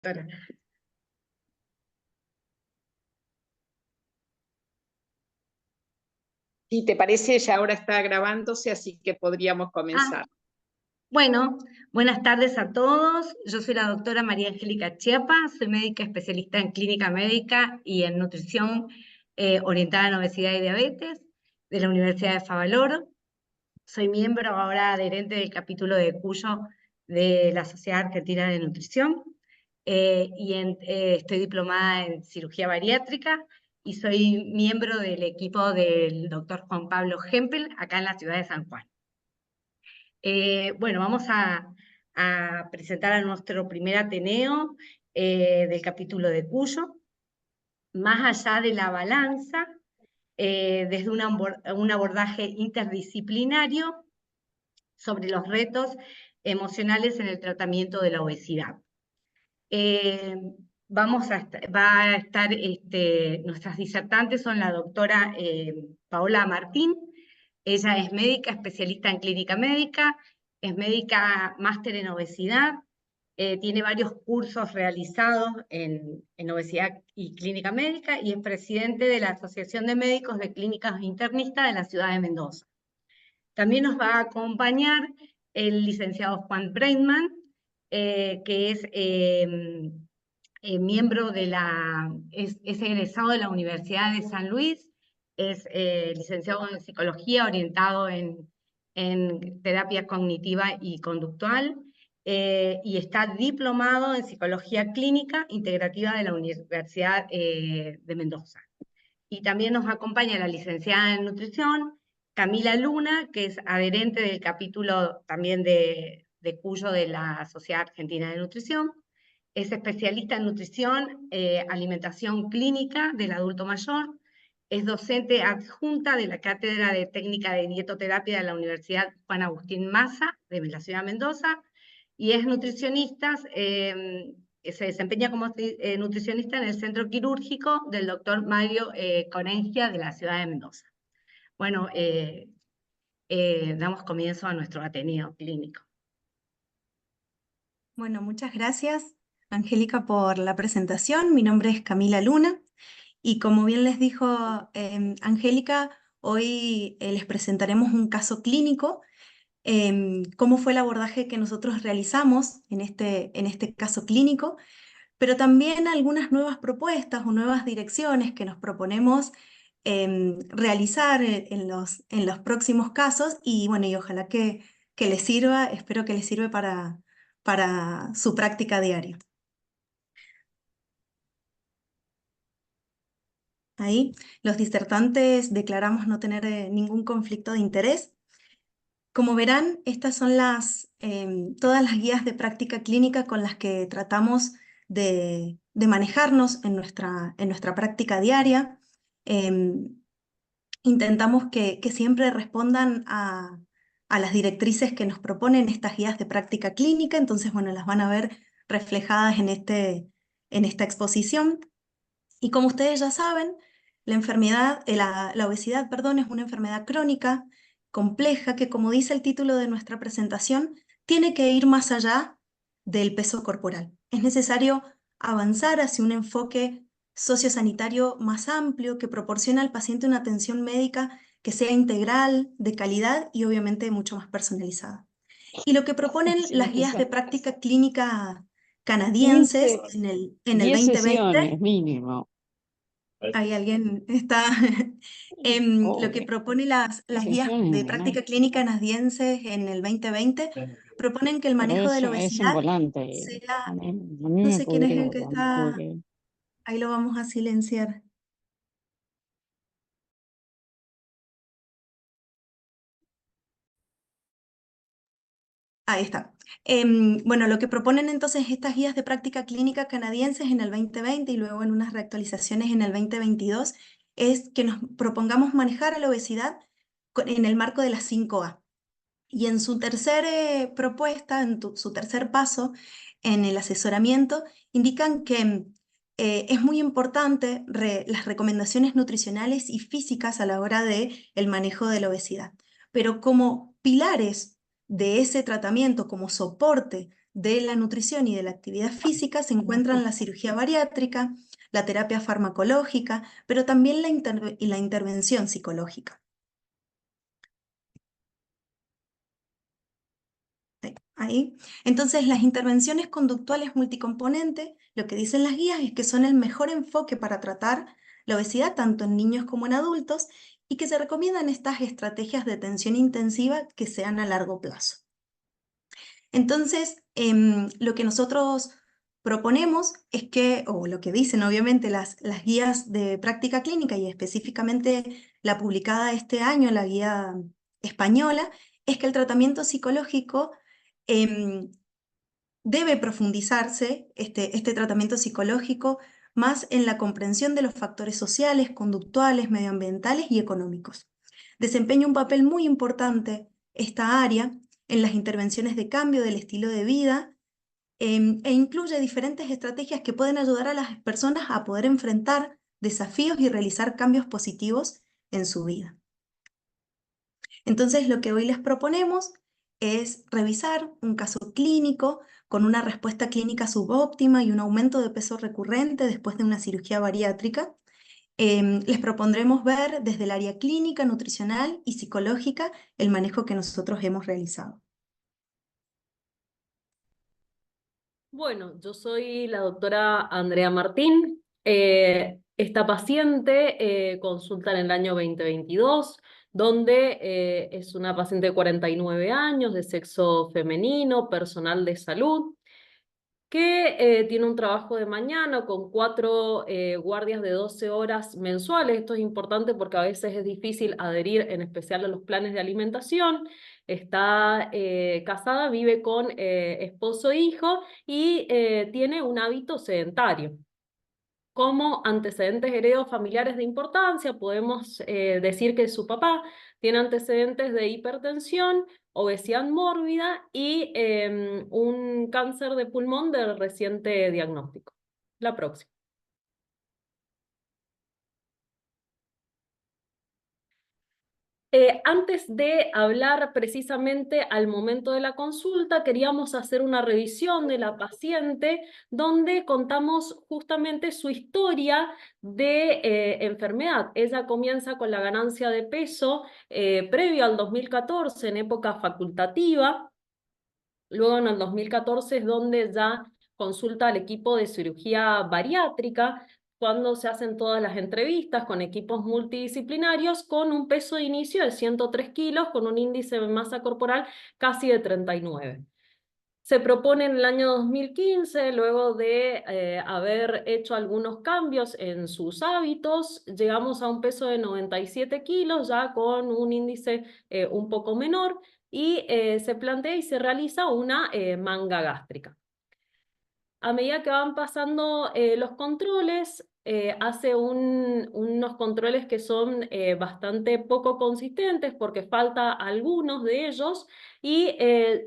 doctora. Si te parece, ya ahora está grabándose, así que podríamos comenzar. Bueno, buenas tardes a todos. Yo soy la doctora María Angélica Chiapa, soy médica especialista en clínica médica y en nutrición orientada en obesidad y diabetes de la Universidad de Favaloro. Soy miembro ahora adherente del capítulo de Cuyo de la Sociedad Argentina de Nutrición estoy diplomada en cirugía bariátrica y soy miembro del equipo del doctor Juan Pablo Hempel acá en la ciudad de San Juan. Bueno, vamos a presentar a nuestro primer Ateneo del capítulo de Cuyo. Más allá de la balanza, desde un abordaje interdisciplinario sobre los retos emocionales en el tratamiento de la obesidad. Nuestras disertantes son la doctora Paola Martín. Ella es médica, especialista en clínica médica, es médica máster en obesidad, tiene varios cursos realizados en obesidad y clínica médica y es presidente de la Asociación de Médicos de Clínicas Internistas de la ciudad de Mendoza. También nos va a acompañar el licenciado Juan Breitman, que es miembro es egresado de la Universidad de San Luis, es licenciado en psicología orientado en terapia cognitiva y conductual, y está diplomado en psicología clínica integrativa de la Universidad de Mendoza. Y también nos acompaña la licenciada en nutrición, Camila Luna, que es adherente del capítulo también de Cuyo de la Sociedad Argentina de Nutrición. Es especialista en nutrición, alimentación clínica del adulto mayor. Es docente adjunta de la Cátedra de Técnica de Dietoterapia de la Universidad Juan Agustín Maza, de la ciudad de Mendoza. Y es nutricionista, se desempeña como nutricionista en el centro quirúrgico del doctor Mario Corengia de la ciudad de Mendoza. Bueno, damos comienzo a nuestro Ateneo clínico. Bueno, muchas gracias, Angélica, por la presentación. Mi nombre es Camila Luna y como bien les dijo Angélica, hoy les presentaremos un caso clínico, cómo fue el abordaje que nosotros realizamos en este caso clínico, pero también algunas nuevas propuestas o nuevas direcciones que nos proponemos realizar en los próximos casos y bueno, y ojalá que les sirva, espero que les sirva para su práctica diaria. Ahí, los disertantes declaramos no tener ningún conflicto de interés. Como verán, estas son todas las guías de práctica clínica con las que tratamos de manejarnos en nuestra práctica diaria. Intentamos que siempre respondan a las directrices que nos proponen estas guías de práctica clínica, entonces, bueno, las van a ver reflejadas en esta exposición. Y como ustedes ya saben, la obesidad, perdón, es una enfermedad crónica, compleja, que como dice el título de nuestra presentación, tiene que ir más allá del peso corporal. Es necesario avanzar hacia un enfoque sociosanitario más amplio que proporcione al paciente una atención médica que sea integral, de calidad y obviamente mucho más personalizada. Y lo que proponen las guías de práctica clínica canadienses en el 10 2020... sesiones mínimo. Ahí alguien está... lo que propone las guías de práctica clínica canadienses en el 2020 proponen que el manejo de la Es un obesidad volante. sea... A mí No me sé quién es el que pudrió, está... Ahí lo vamos a silenciar. Ahí está. Bueno, lo que proponen entonces estas guías de práctica clínica canadienses en el 2020 y luego en unas reactualizaciones en el 2022 es que nos propongamos manejar a la obesidad en el marco de las 5A. Y en su tercera propuesta, su tercer paso en el asesoramiento, indican que es muy importante las recomendaciones nutricionales y físicas a la hora del manejo de la obesidad. Pero como pilares de ese tratamiento, como soporte de la nutrición y de la actividad física se encuentran la cirugía bariátrica, la terapia farmacológica, pero también la intervención psicológica. Ahí. Entonces, las intervenciones conductuales multicomponentes, lo que dicen las guías es que son el mejor enfoque para tratar la obesidad tanto en niños como en adultos y que se recomiendan estas estrategias de atención intensiva que sean a largo plazo. Entonces, lo que nosotros proponemos es que, o lo que dicen obviamente las guías de práctica clínica y específicamente la publicada este año, la guía española, es que el tratamiento psicológico debe profundizarse, este tratamiento psicológico, más en la comprensión de los factores sociales, conductuales, medioambientales y económicos. Desempeña un papel muy importante esta área en las intervenciones de cambio del estilo de vida e incluye diferentes estrategias que pueden ayudar a las personas a poder enfrentar desafíos y realizar cambios positivos en su vida. Entonces, lo que hoy les proponemos es revisar un caso clínico con una respuesta clínica subóptima y un aumento de peso recurrente después de una cirugía bariátrica. Les propondremos ver desde el área clínica, nutricional y psicológica el manejo que nosotros hemos realizado. Bueno, yo soy la doctora Andrea Martín. Esta paciente consulta en el año 2022, donde es una paciente de 49 años, de sexo femenino, personal de salud, que tiene un trabajo de mañana con 4 guardias de 12 horas mensuales. Esto es importante porque a veces es difícil adherir, en especial a los planes de alimentación. Está casada, vive con esposo e hijo y tiene un hábito sedentario. Como antecedentes heredos familiares de importancia, podemos decir que su papá tiene antecedentes de hipertensión, obesidad mórbida y un cáncer de pulmón de reciente diagnóstico. La próxima. Antes de hablar precisamente al momento de la consulta, queríamos hacer una revisión de la paciente donde contamos justamente su historia de enfermedad. Ella comienza con la ganancia de peso previo al 2014, en época facultativa. Luego en el 2014 es donde ya consulta al equipo de cirugía bariátrica, cuando se hacen todas las entrevistas con equipos multidisciplinarios con un peso de inicio de 103 kilos, con un índice de masa corporal casi de 39. Se propone en el año 2015, luego de haber hecho algunos cambios en sus hábitos, llegamos a un peso de 97 kilos, ya con un índice un poco menor, y se plantea y se realiza una manga gástrica. A medida que van pasando los controles, hace unos controles que son bastante poco consistentes porque falta algunos de ellos y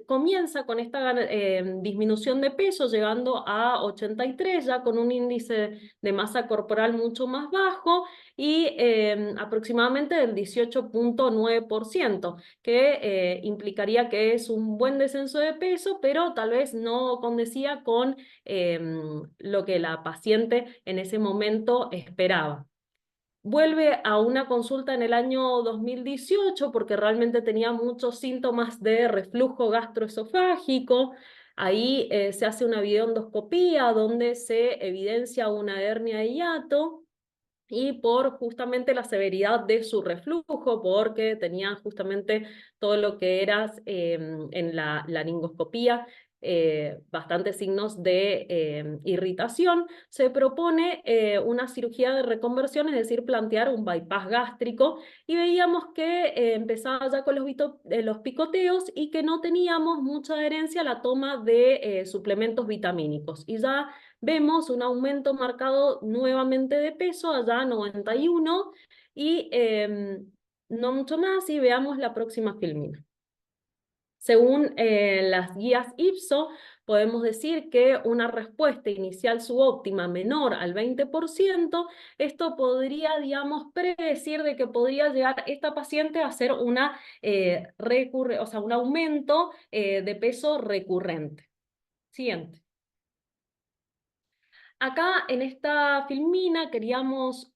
comienza con esta disminución de peso llegando a 83, ya con un índice de masa corporal mucho más bajo y aproximadamente del 18.9%, que implicaría que es un buen descenso de peso, pero tal vez no condecía con lo que la paciente en ese momento esperaba. Vuelve a una consulta en el año 2018 porque realmente tenía muchos síntomas de reflujo gastroesofágico. Ahí se hace una videoendoscopía donde se evidencia una hernia de hiato y por justamente la severidad de su reflujo, porque tenía justamente todo lo que era en la laringoscopía, bastantes signos de irritación, se propone una cirugía de reconversión, es decir, plantear un bypass gástrico, y veíamos que empezaba ya con los picoteos y que no teníamos mucha adherencia a la toma de suplementos vitamínicos. Y ya vemos un aumento marcado nuevamente de peso, allá 91, y no mucho más, y veamos la próxima filmina. Según las guías IPSO, podemos decir que una respuesta inicial subóptima menor al 20%, esto podría, digamos, predecir de que podría llegar esta paciente a hacer una un aumento de peso recurrente. Siguiente. Acá en esta filmina queríamos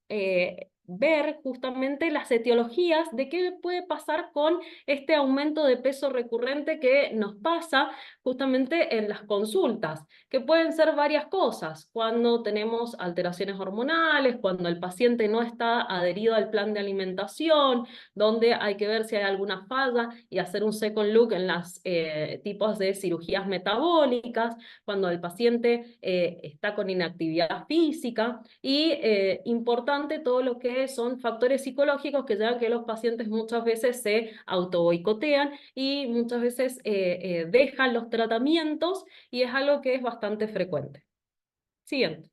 ver justamente las etiologías de qué puede pasar con este aumento de peso recurrente que nos pasa justamente en las consultas, que pueden ser varias cosas, cuando tenemos alteraciones hormonales, cuando el paciente no está adherido al plan de alimentación, donde hay que ver si hay alguna falla y hacer un second look en los tipos de cirugías metabólicas, cuando el paciente está con inactividad física y importante todo lo que son factores psicológicos que llevan a que los pacientes muchas veces se autoboicotean y muchas veces dejan los tratamientos y es algo que es bastante frecuente. Siguiente.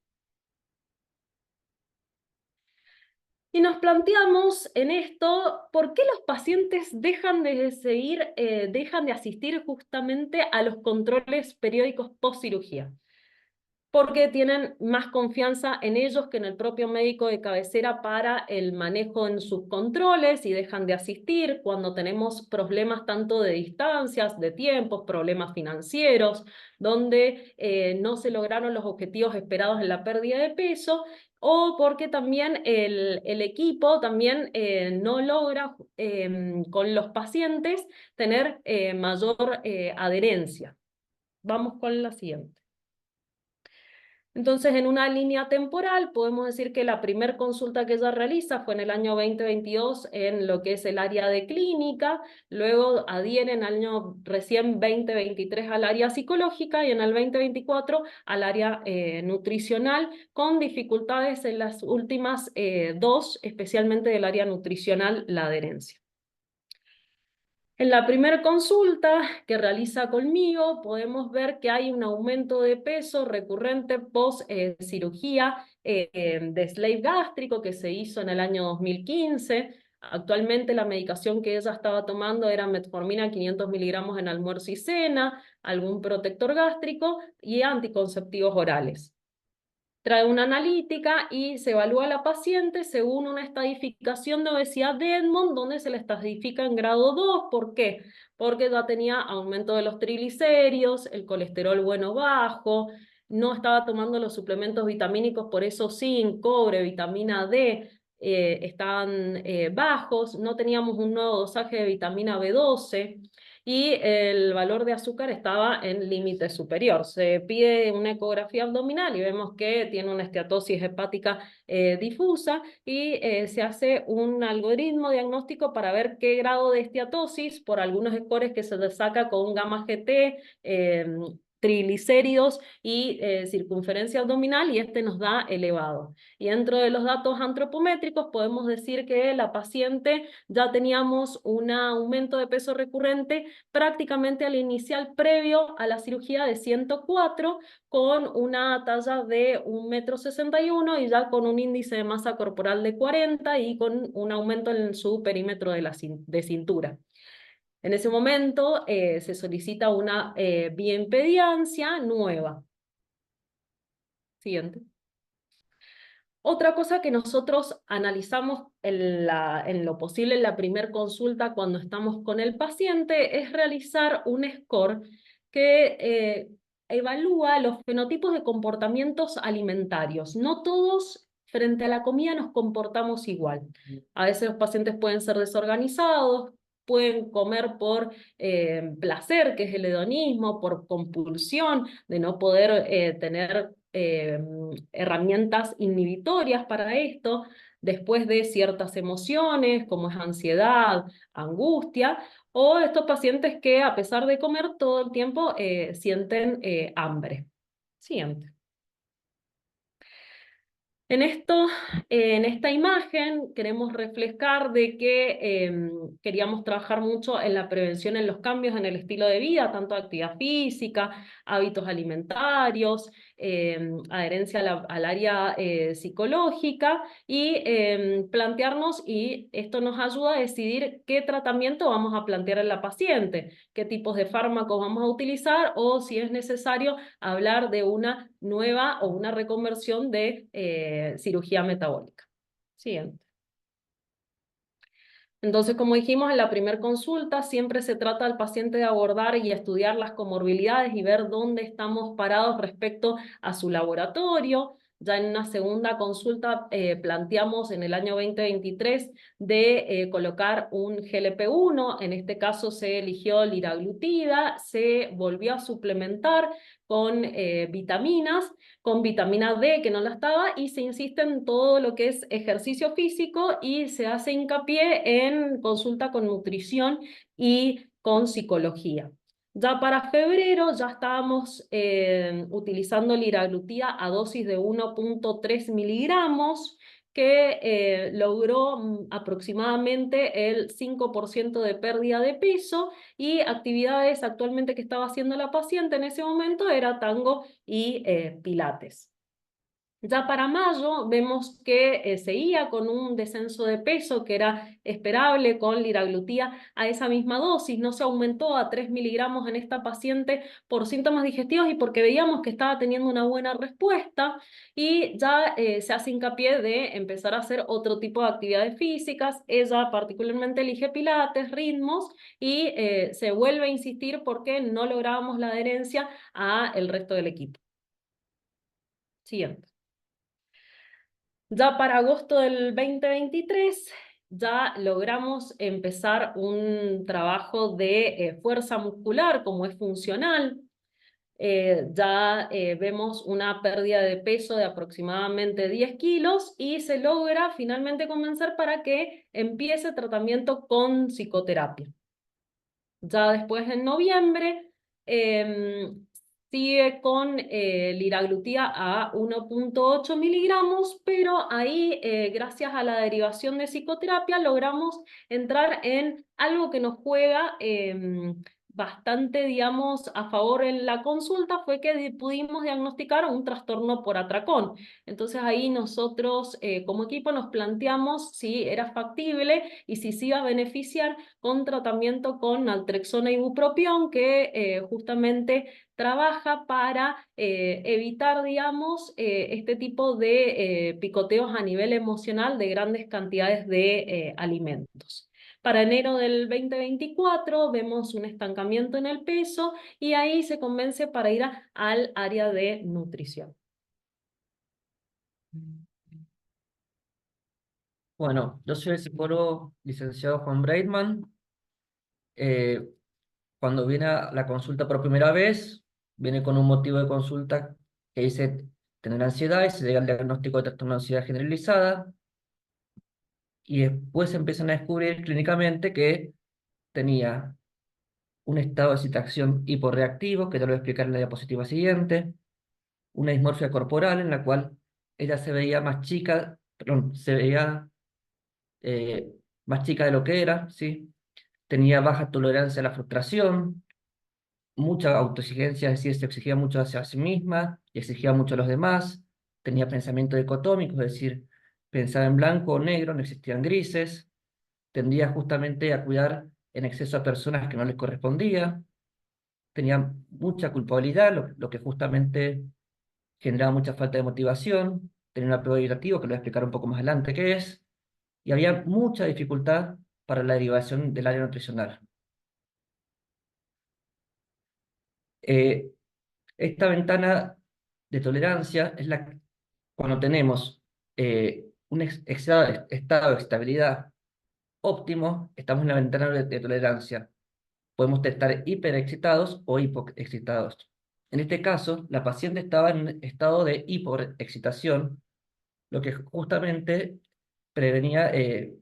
Y nos planteamos en esto, ¿por qué los pacientes dejan de asistir justamente a los controles periódicos post-cirugía? Porque tienen más confianza en ellos que en el propio médico de cabecera para el manejo en sus controles y dejan de asistir cuando tenemos problemas tanto de distancias, de tiempos, problemas financieros, donde no se lograron los objetivos esperados en la pérdida de peso, o porque también el equipo también no logra con los pacientes tener mayor adherencia. Vamos con la siguiente. Entonces, en una línea temporal, podemos decir que la primera consulta que ella realiza fue en el año 2022 en lo que es el área de clínica, luego adhiere en el año recién 2023 al área psicológica y en el 2024 al área nutricional, con dificultades en las últimas dos, especialmente del área nutricional, la adherencia. En la primera consulta que realiza conmigo podemos ver que hay un aumento de peso recurrente post cirugía de sleeve gástrico que se hizo en el año 2015. Actualmente la medicación que ella estaba tomando era metformina 500 miligramos en almuerzo y cena, algún protector gástrico y anticonceptivos orales. Trae una analítica y se evalúa a la paciente según una estadificación de obesidad de Edmond, donde se le estadifica en grado 2. ¿Por qué? Porque ya tenía aumento de los triglicéridos, el colesterol bueno bajo, no estaba tomando los suplementos vitamínicos, por eso zinc, cobre, vitamina D estaban bajos, no teníamos un nuevo dosaje de vitamina B12, y el valor de azúcar estaba en límite superior. Se pide una ecografía abdominal y vemos que tiene una esteatosis hepática difusa y se hace un algoritmo diagnóstico para ver qué grado de esteatosis por algunos scores que se le saca con un gamma GT, triglicéridos y circunferencia abdominal, y este nos da elevado. Y dentro de los datos antropométricos podemos decir que la paciente ya teníamos un aumento de peso recurrente prácticamente al inicial previo a la cirugía de 104, con una talla de 1,61 m y ya con un índice de masa corporal de 40 y con un aumento en su perímetro de cintura. En ese momento se solicita una bioimpedancia nueva. Siguiente. Otra cosa que nosotros analizamos en lo posible en la primera consulta cuando estamos con el paciente es realizar un score que evalúa los fenotipos de comportamientos alimentarios. No todos frente a la comida nos comportamos igual. A veces los pacientes pueden ser desorganizados, pueden comer por placer, que es el hedonismo, por compulsión, de no poder tener herramientas inhibitorias para esto, después de ciertas emociones, como es ansiedad, angustia, o estos pacientes que a pesar de comer todo el tiempo sienten hambre. Siguiente. En esta imagen queremos reflejar de que queríamos trabajar mucho en la prevención en los cambios en el estilo de vida, tanto actividad física, hábitos alimentarios, adherencia al área psicológica y plantearnos, y esto nos ayuda a decidir qué tratamiento vamos a plantear en la paciente, qué tipos de fármacos vamos a utilizar o si es necesario hablar de una nueva o una reconversión de cirugía metabólica. Siguiente. Entonces, como dijimos en la primera consulta, siempre se trata al paciente de abordar y estudiar las comorbilidades y ver dónde estamos parados respecto a su laboratorio. Ya en una segunda consulta planteamos en el año 2023 de colocar un GLP-1, en este caso se eligió liraglutida, se volvió a suplementar con vitaminas, con vitamina D que no la estaba, y se insiste en todo lo que es ejercicio físico y se hace hincapié en consulta con nutrición y con psicología. Ya para febrero ya estábamos utilizando liraglutida a dosis de 1.3 miligramos, que logró aproximadamente el 5% de pérdida de peso, y actividades actualmente que estaba haciendo la paciente en ese momento era tango y pilates. Ya para mayo vemos que seguía con un descenso de peso que era esperable con liraglutida a esa misma dosis. No se aumentó a 3 miligramos en esta paciente por síntomas digestivos y porque veíamos que estaba teniendo una buena respuesta, y ya se hace hincapié de empezar a hacer otro tipo de actividades físicas. Ella particularmente elige pilates, ritmos, y se vuelve a insistir porque no lográbamos la adherencia a el resto del equipo. Siguiente. Ya para agosto del 2023 ya logramos empezar un trabajo de fuerza muscular, como es funcional. Ya vemos una pérdida de peso de aproximadamente 10 kilos y se logra finalmente convencer para que empiece tratamiento con psicoterapia. Ya después en noviembre sigue con liraglutida a 1.8 miligramos, pero ahí gracias a la derivación de psicoterapia logramos entrar en algo que nos juega bastante, digamos, a favor en la consulta, fue que pudimos diagnosticar un trastorno por atracón. Entonces ahí nosotros como equipo nos planteamos si era factible y si se iba a beneficiar con tratamiento con naltrexona y bupropión, que justamente trabaja para evitar, digamos, este tipo de picoteos a nivel emocional de grandes cantidades de alimentos. Para enero del 2024 vemos un estancamiento en el peso y ahí se convence para ir al área de nutrición. Bueno, yo soy el psicólogo licenciado Juan Breitman. Cuando viene a la consulta por primera vez, viene con un motivo de consulta que dice tener ansiedad, y se llega al diagnóstico de trastorno de ansiedad generalizada, y después empiezan a descubrir clínicamente que tenía un estado de excitación hiporreactivo, que ya lo voy a explicar en la diapositiva siguiente, una dismorfia corporal en la cual ella se veía más chica, perdón, se veía más chica de lo que era, ¿sí? Tenía baja tolerancia a la frustración, mucha autoexigencia, es decir, se exigía mucho hacia sí misma y exigía mucho a los demás. Tenía pensamiento dicotómico, es decir, pensaba en blanco o negro, no existían grises. Tendía justamente a cuidar en exceso a personas que no les correspondía. Tenía mucha culpabilidad, lo que justamente generaba mucha falta de motivación. Tenía un apego evitativo, que lo voy a explicar un poco más adelante qué es. Y había mucha dificultad para la derivación del área nutricional. Esta ventana de tolerancia es cuando tenemos un estado de estabilidad óptimo, estamos en la ventana de tolerancia. Podemos estar hiperexcitados o hipoexcitados. En este caso, la paciente estaba en un estado de hiperexcitación, lo que justamente devenía en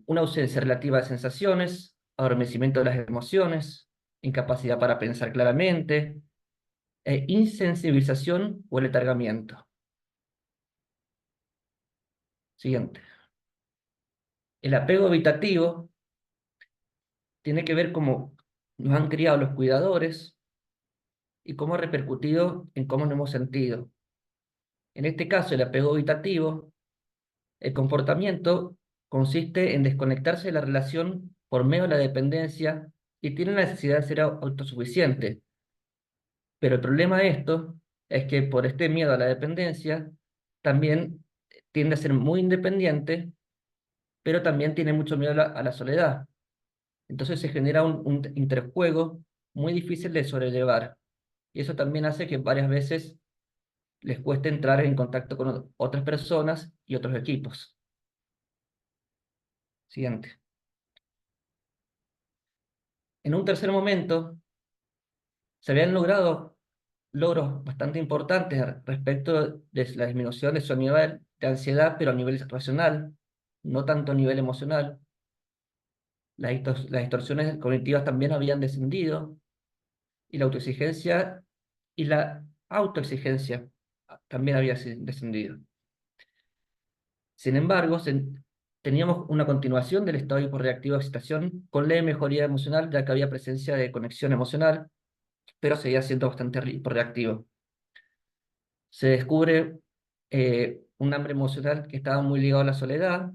una ausencia relativa de sensaciones, adormecimiento de las emociones, incapacidad para pensar claramente, insensibilización o letargamiento. Siguiente. El apego evitativo tiene que ver cómo nos han criado los cuidadores y cómo ha repercutido en cómo nos hemos sentido. En este caso, el apego evitativo, el comportamiento consiste en desconectarse de la relación por medio de la dependencia y tiene la necesidad de ser autosuficiente. Pero el problema de esto es que por este miedo a la dependencia, también tiende a ser muy independiente pero también tiene mucho miedo a la soledad. Entonces se genera un interjuego muy difícil de sobrellevar. Y eso también hace que varias veces les cueste entrar en contacto con otras personas y otros equipos. Siguiente. En un tercer momento, se habían logrado logros bastante importantes respecto de la disminución de su nivel de ansiedad, pero a nivel racional, no tanto a nivel emocional. Las distorsiones cognitivas también habían descendido, y la autoexigencia y la autoexigencia también había descendido. Sin embargo, teníamos una continuación del estado hiporreactivo de excitación con leve mejoría emocional, ya que había presencia de conexión emocional, pero seguía siendo bastante hiporreactivo. Se descubre un hambre emocional que estaba muy ligado a la soledad,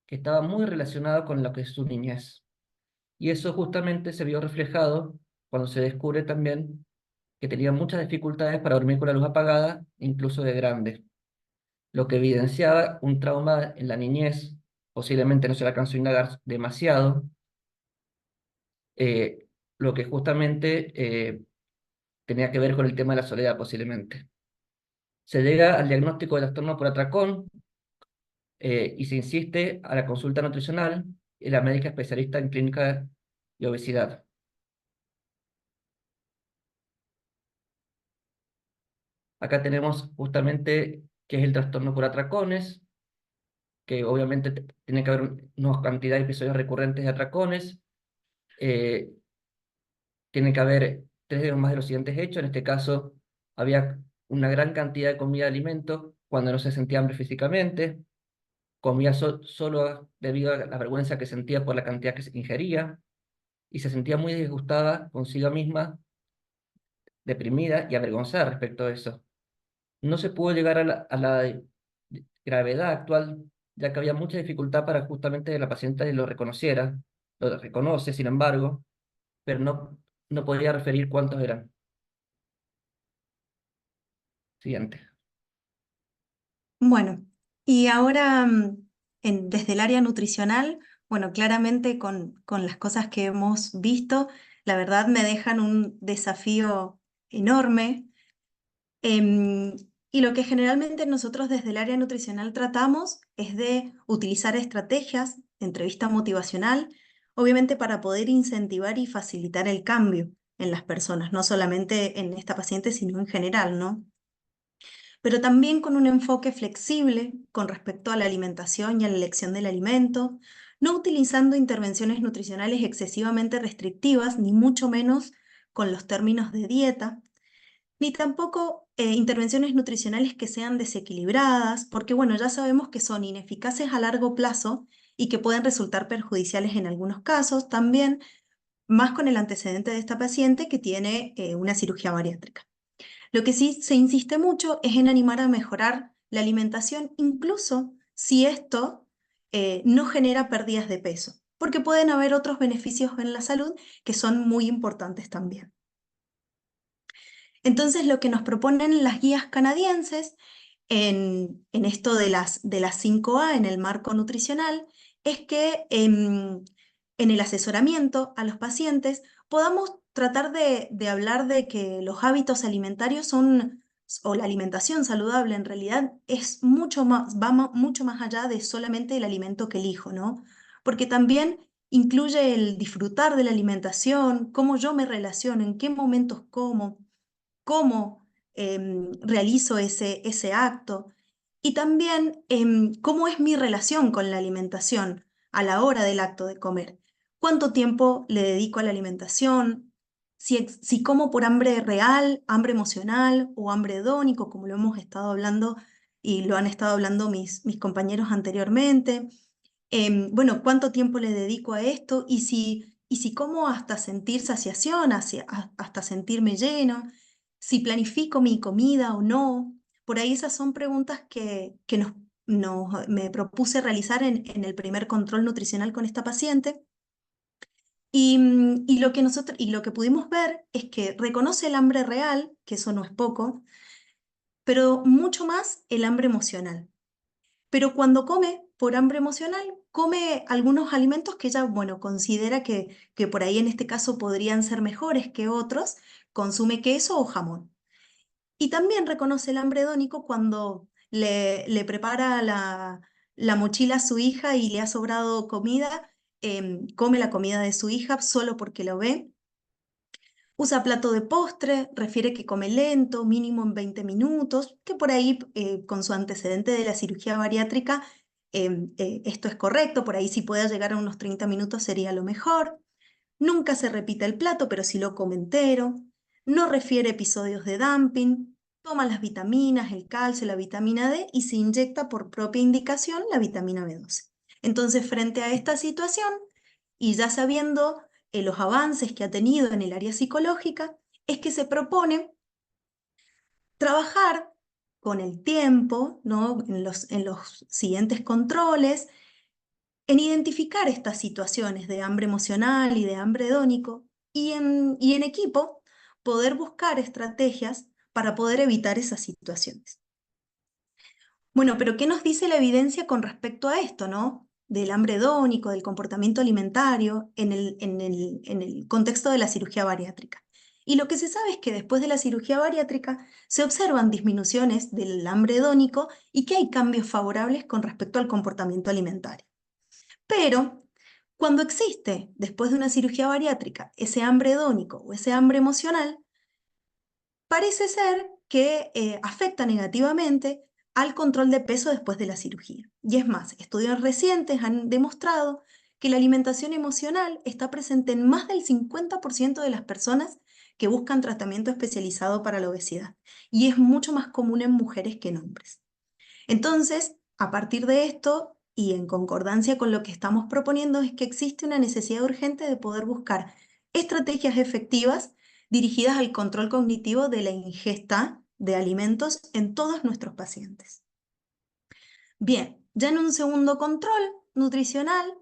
que estaba muy relacionado con lo que es su niñez. Y eso justamente se vio reflejado cuando se descubre también que tenía muchas dificultades para dormir con la luz apagada, incluso de grande, lo que evidenciaba un trauma en la niñez. Posiblemente no se le alcanzó a indagar demasiado, eh, lo que justamente tenía que ver con el tema de la soledad posiblemente. Se llega al diagnóstico de trastorno por atracón, y se insiste a la consulta nutricional y la médica especialista en clínica y obesidad. Acá tenemos justamente qué es el trastorno por atracones, que obviamente tiene que haber una cantidad de episodios recurrentes de atracones. eh, Tiene que haber 3 o más de los siguientes hechos. En este caso, había una gran cantidad de comida de alimento cuando no se sentía hambre físicamente, comía solo debido a la vergüenza que sentía por la cantidad que se ingería, y se sentía muy disgustada consigo misma, deprimida y avergonzada respecto a eso. No se pudo llegar a la gravedad actual, ya que había mucha dificultad para justamente que la paciente lo reconociera. Lo reconoce, sin embargo, pero no podía referir cuántos eran. Siguiente. Bueno, y ahora desde el área nutricional, bueno, claramente con las cosas que hemos visto, la verdad me dejan un desafío enorme. Y lo que generalmente nosotros desde el área nutricional tratamos es de utilizar estrategias de entrevista motivacional, obviamente para poder incentivar y facilitar el cambio en las personas, no solamente en esta paciente, sino en general, ¿no? Pero también con un enfoque flexible con respecto a la alimentación y a la elección del alimento, no utilizando intervenciones nutricionales excesivamente restrictivas, ni mucho menos con los términos de dieta, ni tampoco intervenciones nutricionales que sean desequilibradas, porque bueno, ya sabemos que son ineficaces a largo plazo y que pueden resultar perjudiciales en algunos casos, también más con el antecedente de esta paciente que tiene una cirugía bariátrica. Lo que sí se insiste mucho es en animar a mejorar la alimentación, incluso si esto no genera pérdidas de peso, porque pueden haber otros beneficios en la salud que son muy importantes también. Entonces, lo que nos proponen las guías canadienses en esto de las 5A, en el marco nutricional, es que en el asesoramiento a los pacientes podamos tratar de hablar de que los hábitos alimentarios son, o la alimentación saludable en realidad es mucho más, mucho más allá de solamente el alimento que elijo, ¿no? Porque también incluye el disfrutar de la alimentación, cómo yo me relaciono, en qué momentos como, cómo realizo ese acto y también cómo es mi relación con la alimentación a la hora del acto de comer. ¿Cuánto tiempo le dedico a la alimentación? Si como por hambre real, hambre emocional o hambre hedónico, como lo hemos estado hablando y lo han estado hablando mis compañeros anteriormente. Bueno, ¿cuánto tiempo le dedico a esto? Y si como hasta sentir saciación, hasta sentirme lleno, si planifico mi comida o no. Por ahí esas son preguntas que me propuse realizar en el primer control nutricional con esta paciente. Y lo que pudimos ver es que reconoce el hambre real, que eso no es poco, pero mucho más el hambre emocional. Pero cuando come, por hambre emocional, come algunos alimentos que ella, bueno, considera que por ahí en este caso podrían ser mejores que otros, consume queso o jamón. Y también reconoce el hambre hedónico cuando le prepara la mochila a su hija y le ha sobrado comida, come la comida de su hija solo porque lo ve. Usa plato de postre, refiere que come lento, mínimo en 20 minutos, que por ahí con su antecedente de la cirugía bariátrica esto es correcto, por ahí si puede llegar a unos 30 minutos sería lo mejor. Nunca se repite el plato, pero sí lo come entero. No refiere episodios de dumping. Toma las vitaminas, el calcio, la vitamina D y se inyecta por propia indicación la vitamina B12. Entonces, frente a esta situación, y ya sabiendo los avances que ha tenido en el área psicológica, es que se propone trabajar con el tiempo, ¿no? En los siguientes controles, en identificar estas situaciones de hambre emocional y de hambre hedónico y en equipo poder buscar estrategias para poder evitar esas situaciones. Bueno, pero ¿qué nos dice la evidencia con respecto a esto, no? Del hambre hedónico, del comportamiento alimentario en el contexto de la cirugía bariátrica. Y lo que se sabe es que después de la cirugía bariátrica se observan disminuciones del hambre hedónico y que hay cambios favorables con respecto al comportamiento alimentario. Pero cuando existe, después de una cirugía bariátrica, ese hambre hedónico o ese hambre emocional, parece ser que afecta negativamente al control de peso después de la cirugía. Y es más, estudios recientes han demostrado que la alimentación emocional está presente en más del 50% de las personas que buscan tratamiento especializado para la obesidad. Y es mucho más común en mujeres que en hombres. Entonces, a partir de esto, y en concordancia con lo que estamos proponiendo, es que existe una necesidad urgente de poder buscar estrategias efectivas dirigidas al control cognitivo de la ingesta de alimentos en todos nuestros pacientes. Bien, ya en un segundo control nutricional,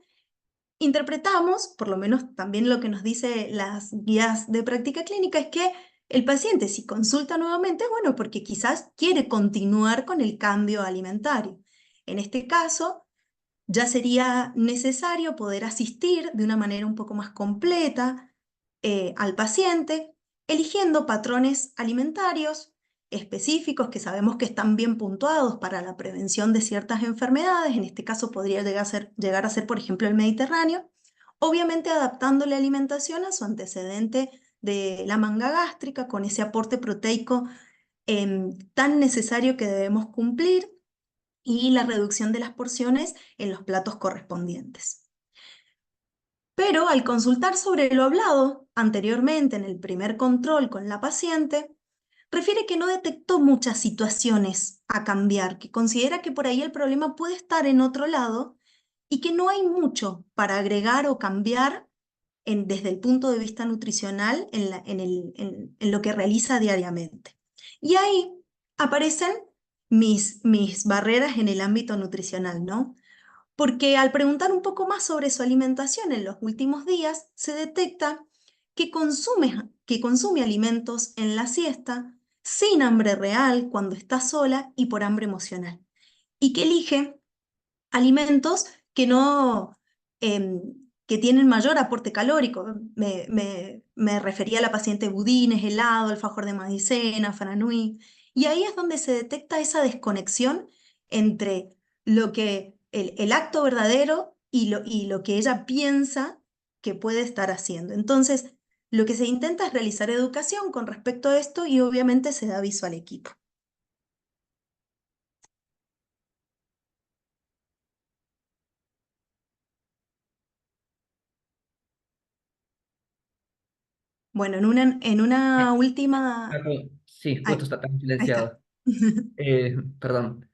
interpretamos, por lo menos también lo que nos dice las guías de práctica clínica, es que el paciente si consulta nuevamente, bueno, porque quizás quiere continuar con el cambio alimentario. En este caso, ya sería necesario poder asistir de una manera un poco más completa al paciente, eligiendo patrones alimentarios específicos que sabemos que están bien puntuados para la prevención de ciertas enfermedades. En este caso podría llegar a ser, por ejemplo, el Mediterráneo, obviamente adaptando la alimentación a su antecedente de la manga gástrica, con ese aporte proteico tan necesario que debemos cumplir y la reducción de las porciones en los platos correspondientes. Pero al consultar sobre lo hablado anteriormente en el primer control con la paciente, refiere que no detectó muchas situaciones a cambiar, que considera que por ahí el problema puede estar en otro lado y que no hay mucho para agregar o cambiar desde el punto de vista nutricional en lo que realiza diariamente. Y ahí aparecen mis barreras en el ámbito nutricional, ¿no? Porque al preguntar un poco más sobre su alimentación en los últimos días, se detecta que consume alimentos en la siesta, sin hambre real cuando está sola y por hambre emocional. Y que elige alimentos que no, que tienen mayor aporte calórico. Me refería a la paciente budines, helado, alfajor de maicena, franui. Y ahí es donde se detecta esa desconexión entre lo que el acto verdadero y lo que ella piensa que puede estar haciendo. Entonces, lo que se intenta es realizar educación con respecto a esto y obviamente se da aviso al equipo. Bueno, en una última... Sí, Ay, justo está tan ahí está. silenciado. Perdón.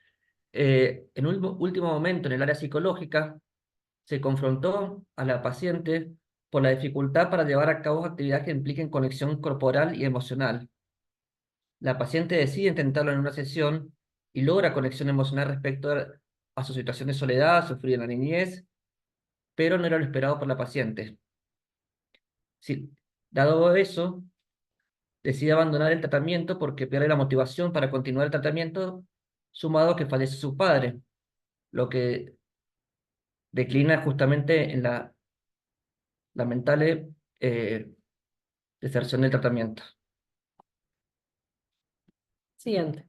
En un último momento en el área psicológica, se confrontó a la paciente por la dificultad para llevar a cabo actividades que impliquen conexión corporal y emocional. La paciente decide intentarlo en una sesión y logra conexión emocional respecto a su situación de soledad sufrida en la niñez, pero no era lo esperado por la paciente. Sí, dado eso, decide abandonar el tratamiento porque pierde la motivación para continuar el tratamiento, sumado a que fallece su padre, lo que declina justamente en la lamentable deserción del tratamiento. Siguiente.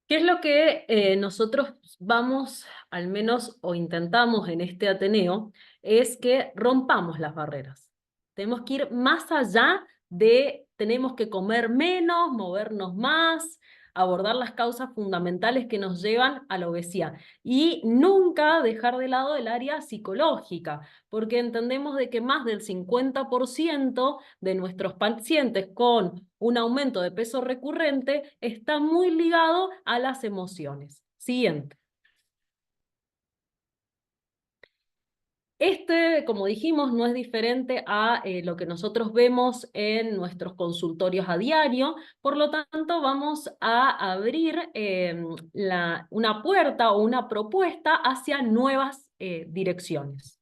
¿Qué es lo que nosotros vamos, al menos, o intentamos en este Ateneo? Es que rompamos las barreras. Tenemos que ir más allá de tenemos que comer menos, movernos más, abordar las causas fundamentales que nos llevan a la obesidad. Y nunca dejar de lado el área psicológica, porque entendemos de que más del 50% de nuestros pacientes con un aumento de peso recurrente está muy ligado a las emociones. Siguiente. Este, como dijimos, no es diferente a lo que nosotros vemos en nuestros consultorios a diario, por lo tanto vamos a abrir una puerta o una propuesta hacia nuevas direcciones.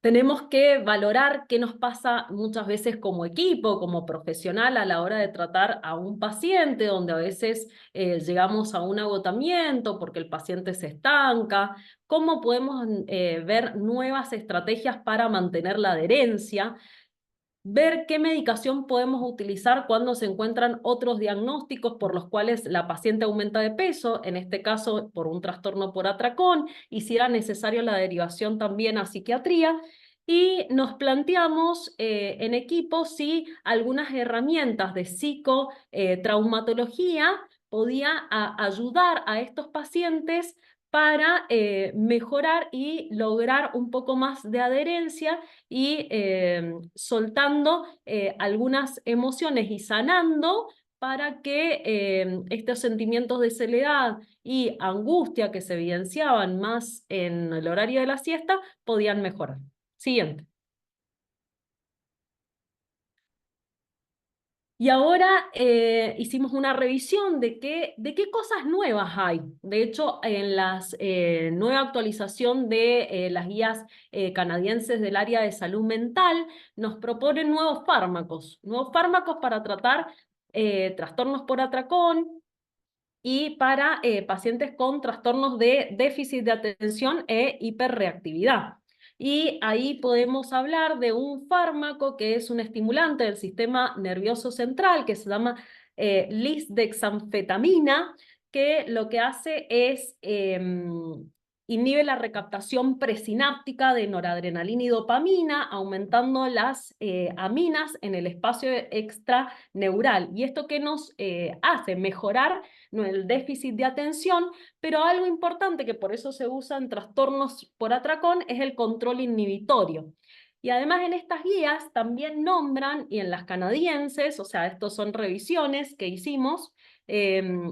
Tenemos que valorar qué nos pasa muchas veces como equipo, como profesional a la hora de tratar a un paciente, donde a veces llegamos a un agotamiento porque el paciente se estanca. ¿Cómo podemos ver nuevas estrategias para mantener la adherencia? Ver qué medicación podemos utilizar cuando se encuentran otros diagnósticos por los cuales la paciente aumenta de peso, en este caso por un trastorno por atracón, y si era necesario la derivación también a psiquiatría. Y nos planteamos en equipo si algunas herramientas de psicotraumatología podía ayudar a estos pacientes para mejorar y lograr un poco más de adherencia y soltando algunas emociones y sanando para que estos sentimientos de soledad y angustia que se evidenciaban más en el horario de la siesta podían mejorar. Siguiente. Y ahora hicimos una revisión de qué cosas nuevas hay. De hecho, en la nueva actualización de las guías canadienses del área de salud mental, nos proponen nuevos fármacos para tratar trastornos por atracón y para pacientes con trastornos de déficit de atención e hiperreactividad. Y ahí podemos hablar de un fármaco que es un estimulante del sistema nervioso central, que se llama lisdexanfetamina, que lo que hace es inhibe la recaptación presináptica de noradrenalina y dopamina, aumentando las aminas en el espacio extraneural. ¿Y esto qué nos hace? Mejorar el déficit de atención, pero algo importante que por eso se usa en trastornos por atracón es el control inhibitorio. Y además en estas guías también nombran, y en las canadienses, o sea, estos son revisiones que hicimos,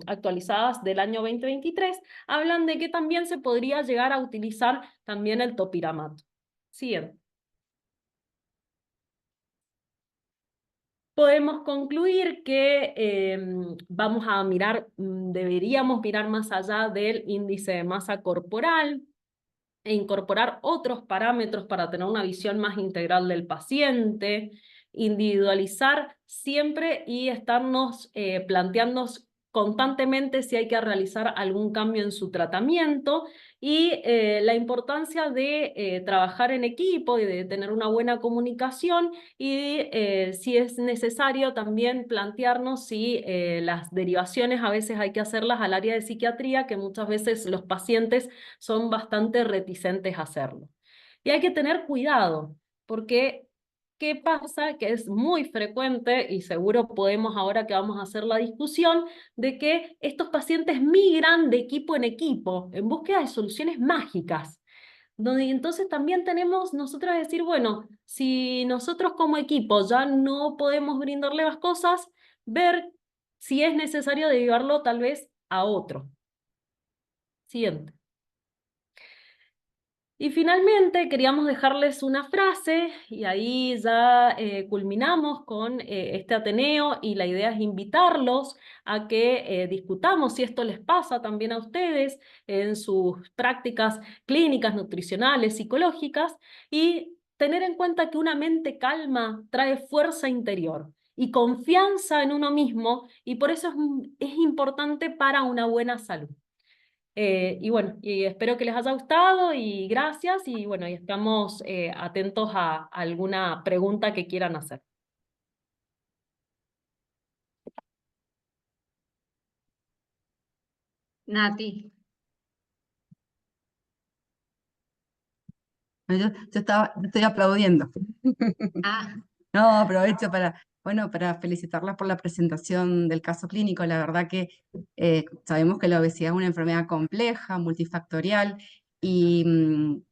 actualizadas del año 2023, hablan de que también se podría llegar a utilizar también el topiramato. Siguiente. Podemos concluir que vamos a mirar, deberíamos mirar más allá del índice de masa corporal e incorporar otros parámetros para tener una visión más integral del paciente, individualizar siempre y estarnos planteando constantemente si hay que realizar algún cambio en su tratamiento y la importancia de trabajar en equipo y de tener una buena comunicación y si es necesario también plantearnos si las derivaciones a veces hay que hacerlas al área de psiquiatría, que muchas veces los pacientes son bastante reticentes a hacerlo. Y hay que tener cuidado, porque ¿qué pasa? Que es muy frecuente, y seguro podemos ahora que vamos a hacer la discusión, de que estos pacientes migran de equipo en equipo en búsqueda de soluciones mágicas. Donde entonces también tenemos nosotros decir, bueno, si nosotros como equipo ya no podemos brindarle las cosas, ver si es necesario derivarlo tal vez a otro. Siguiente. Y finalmente queríamos dejarles una frase y ahí ya culminamos con este Ateneo y la idea es invitarlos a que discutamos si esto les pasa también a ustedes en sus prácticas clínicas, nutricionales, psicológicas y tener en cuenta que una mente calma trae fuerza interior y confianza en uno mismo, y por eso es importante para una buena salud. Y bueno, y espero que les haya gustado y gracias, y bueno, y estamos atentos a alguna pregunta que quieran hacer. Nati. Yo estoy aplaudiendo. Ah, No, aprovecho para felicitarlas por la presentación del caso clínico. La verdad que sabemos que la obesidad es una enfermedad compleja, multifactorial, y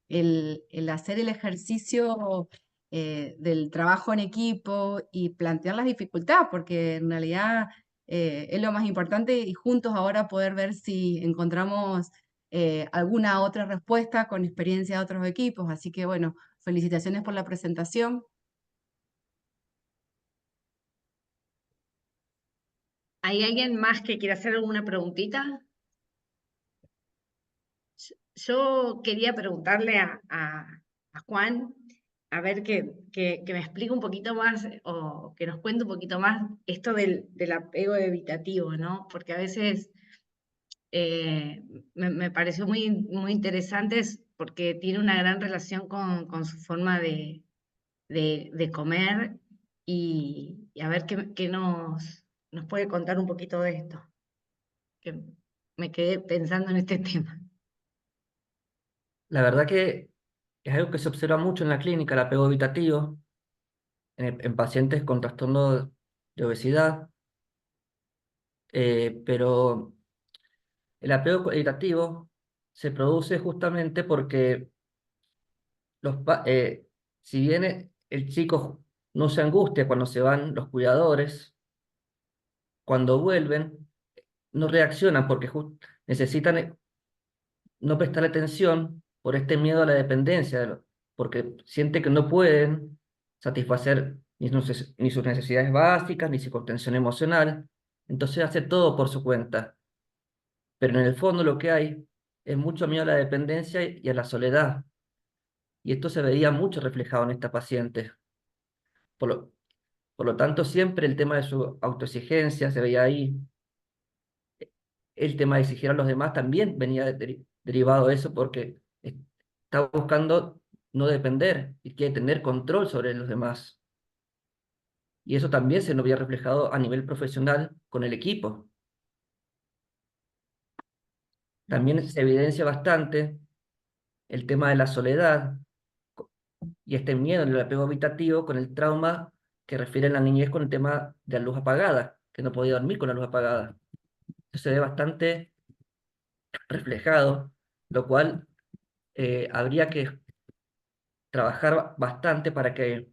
el hacer el ejercicio del trabajo en equipo y plantear las dificultades, porque en realidad es lo más importante, y juntos ahora poder ver si encontramos alguna otra respuesta con experiencia de otros equipos. Así que bueno, felicitaciones por la presentación. ¿hay alguien más que quiera hacer alguna preguntita? Yo quería preguntarle a Juan, a ver que me explique un poquito más o que nos cuente un poquito más esto del apego evitativo, ¿no? Porque a veces me pareció muy interesante porque tiene una gran relación con su forma de comer y a ver qué nos puede contar un poquito de esto, que me quedé pensando en este tema. La verdad que es algo que se observa mucho en la clínica, el apego evitativo, en pacientes con trastorno de obesidad, pero el apego evitativo se produce justamente porque si bien el chico no se angustia cuando se van los cuidadores, cuando vuelven no reaccionan porque necesitan no prestar atención por este miedo a la dependencia, porque siente que no pueden satisfacer ni sus necesidades básicas, ni su contención emocional, entonces hace todo por su cuenta. Pero en el fondo lo que hay es mucho miedo a la dependencia y a la soledad, y esto se veía mucho reflejado en esta paciente. Por lo, por lo tanto, siempre el tema de su autoexigencia se veía ahí. El tema de exigir a los demás también venía derivado de eso porque está buscando no depender y quiere tener control sobre los demás. Y eso también se nos había reflejado a nivel profesional con el equipo. También se evidencia bastante el tema de la soledad y este miedo, el apego habitativo con el trauma que refiere en la niñez con el tema de la luz apagada, que no podía dormir con la luz apagada. Eso se ve bastante reflejado, lo cual habría que trabajar bastante para que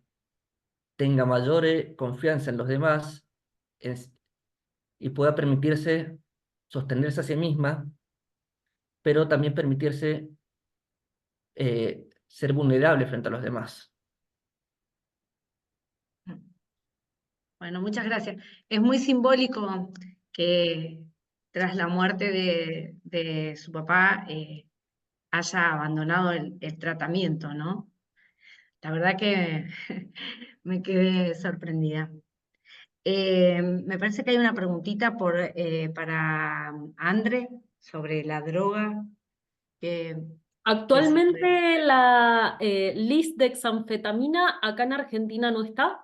tenga mayor confianza en los demás y pueda permitirse sostenerse a sí misma, pero también permitirse ser vulnerable frente a los demás. Bueno, muchas gracias. Es muy simbólico que tras la muerte de su papá haya abandonado el tratamiento, ¿no? La verdad que me quedé sorprendida. Me parece que hay una preguntita para Andre sobre la droga. Que Actualmente la lisdexanfetamina acá en Argentina no está.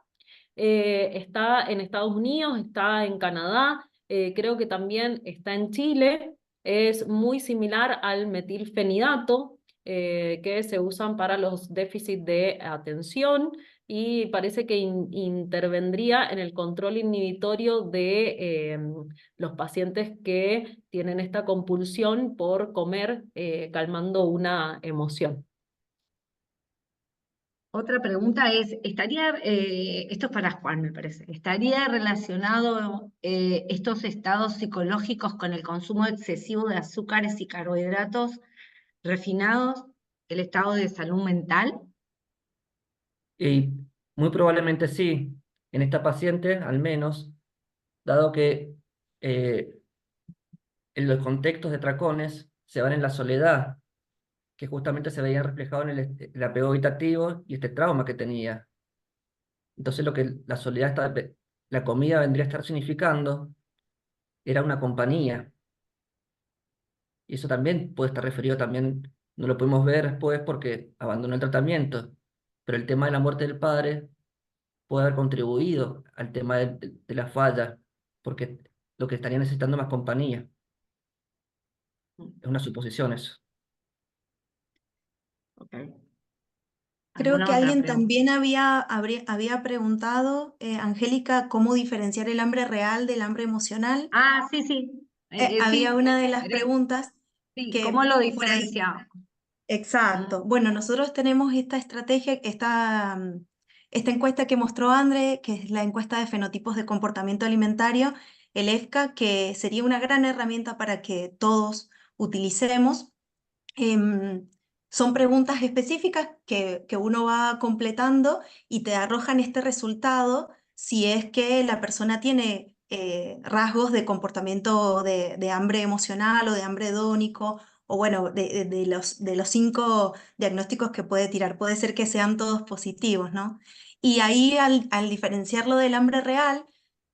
Está en Estados Unidos, está en Canadá, creo que también está en Chile. Es muy similar al metilfenidato que se usan para los déficits de atención y parece que intervendría en el control inhibitorio de los pacientes que tienen esta compulsión por comer, calmando una emoción. Otra pregunta es, esto es para Juan, me parece, ¿estaría relacionado estos estados psicológicos con el consumo excesivo de azúcares y carbohidratos refinados, el estado de salud mental? Y muy probablemente sí, en esta paciente al menos, dado que en los contextos de tracones se van en la soledad, que justamente se veía reflejado en el apego evitativo y este trauma que tenía. Entonces la soledad la comida vendría a estar significando era una compañía. Y eso también puede estar referido también, no lo podemos ver después porque abandonó el tratamiento, pero el tema de la muerte del padre puede haber contribuido al tema de la falla, porque lo que estaría necesitando más compañía. Es una suposición eso. Ok. Creo ¿Alguna que otra alguien pregunta? también había preguntado, Angélica, cómo diferenciar el hambre real del hambre emocional. Ah, sí, sí. Había Sí, una de las era- preguntas sí, ¿cómo que lo por ahí. diferenciamos? Exacto. Bueno, nosotros tenemos esta estrategia, esta encuesta que mostró André, que es la encuesta de fenotipos de comportamiento alimentario, el EFCA, que sería una gran herramienta para que todos utilicemos. Em, Son preguntas específicas que uno va completando y te arrojan este resultado si es que la persona tiene rasgos de comportamiento de hambre emocional o de hambre hedónico, o bueno, de los 5 diagnósticos que puede tirar. Puede ser que sean todos positivos, ¿no? Y ahí al diferenciarlo del hambre real,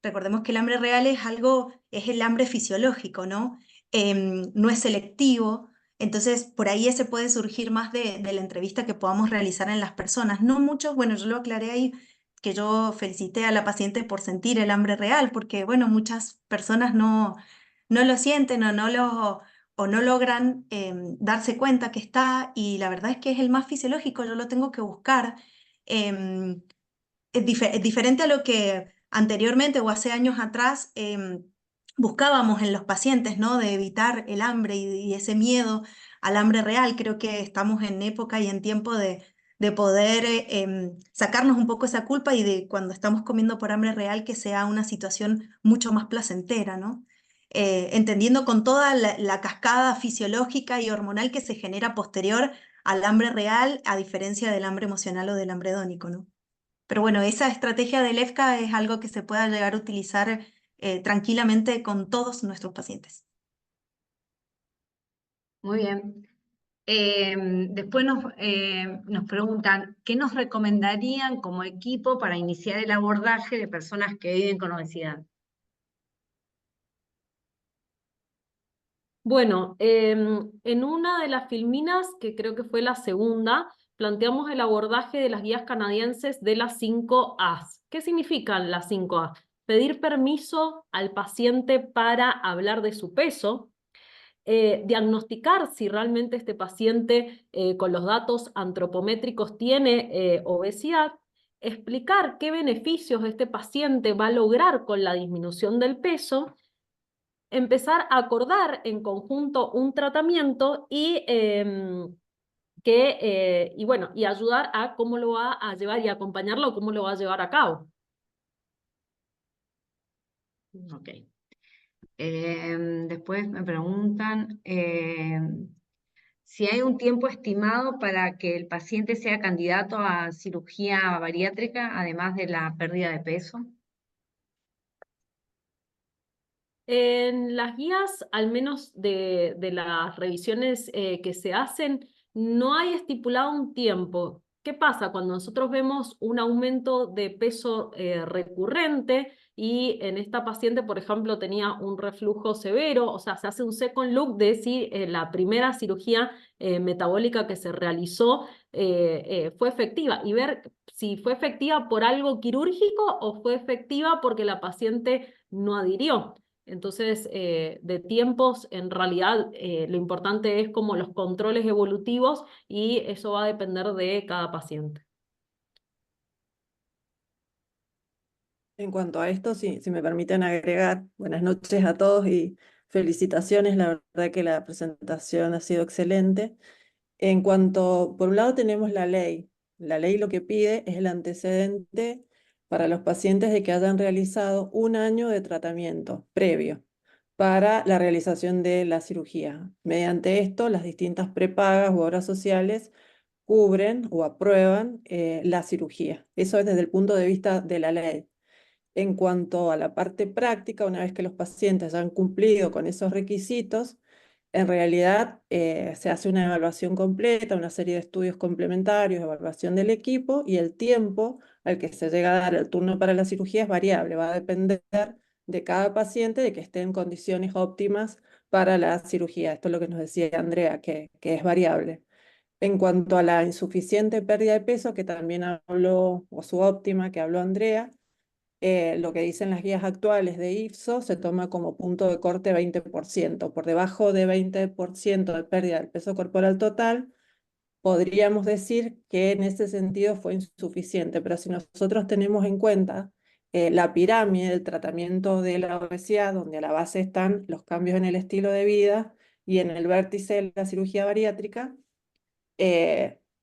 recordemos que el hambre real es el hambre fisiológico, ¿no? No es selectivo. Entonces, por ahí ese puede surgir más de la entrevista que podamos realizar en las personas. No muchos, bueno, yo lo aclaré ahí, que yo felicité a la paciente por sentir el hambre real, porque, bueno, muchas personas no lo sienten o no logran darse cuenta que está, y la verdad es que es el más fisiológico, yo lo tengo que buscar. Em, es diferente a lo que anteriormente o hace años atrás buscábamos en los pacientes, ¿no? De evitar el hambre y ese miedo al hambre real. Creo que estamos en época y en tiempo de poder sacarnos un poco esa culpa y de cuando estamos comiendo por hambre real que sea una situación mucho más placentera, ¿no? Entendiendo con toda la cascada fisiológica y hormonal que se genera posterior al hambre real, a diferencia del hambre emocional o del hambre hedónico, ¿no? Pero bueno, esa estrategia del EFCA es algo que se pueda llegar a utilizar tranquilamente con todos nuestros pacientes. Muy bien. Después nos preguntan, ¿qué nos recomendarían como equipo para iniciar el abordaje de personas que viven con obesidad? Bueno, en una de las filminas, que creo que fue la segunda, planteamos el abordaje de las guías canadienses de las 5 A's. ¿Qué significan las 5 A? Pedir permiso al paciente para hablar de su peso, diagnosticar si realmente este paciente con los datos antropométricos tiene obesidad, explicar qué beneficios este paciente va a lograr con la disminución del peso, empezar a acordar en conjunto un tratamiento y bueno, y ayudar a cómo lo va a llevar y acompañarlo, cómo lo va a llevar a cabo. Ok. Después me preguntan si hay un tiempo estimado para que el paciente sea candidato a cirugía bariátrica, además de la pérdida de peso. En las guías, al menos de las revisiones que se hacen, no hay estipulado un tiempo. ¿Qué pasa cuando nosotros vemos un aumento de peso recurrente y en esta paciente, por ejemplo, tenía un reflujo severo? O sea, se hace un second look de si la primera cirugía metabólica que se realizó fue efectiva y ver si fue efectiva por algo quirúrgico o fue efectiva porque la paciente no adhirió. Entonces, de tiempos, en realidad, lo importante es como los controles evolutivos y eso va a depender de cada paciente. En cuanto a esto, si me permiten agregar, buenas noches a todos y felicitaciones, la verdad que la presentación ha sido excelente. En cuanto, por un lado tenemos la ley lo que pide es el antecedente para los pacientes de que hayan realizado 1 año de tratamiento previo para la realización de la cirugía. Mediante esto, las distintas prepagas u obras sociales cubren o aprueban la cirugía. Eso es desde el punto de vista de la ley. En cuanto a la parte práctica, una vez que los pacientes han cumplido con esos requisitos, En realidad se hace una evaluación completa, una serie de estudios complementarios, evaluación del equipo, y el tiempo al que se llega a dar el turno para la cirugía es variable, va a depender de cada paciente de que esté en condiciones óptimas para la cirugía. Esto es lo que nos decía Andrea, que es variable. En cuanto a la insuficiente pérdida de peso, que también habló, o su óptima, que habló Andrea, lo que dicen las guías actuales de IFSO se toma como punto de corte 20%. Por debajo de 20% de pérdida del peso corporal total, podríamos decir que en ese sentido fue insuficiente, pero si nosotros tenemos en cuenta la pirámide del tratamiento de la obesidad, donde a la base están los cambios en el estilo de vida y en el vértice de la cirugía bariátrica,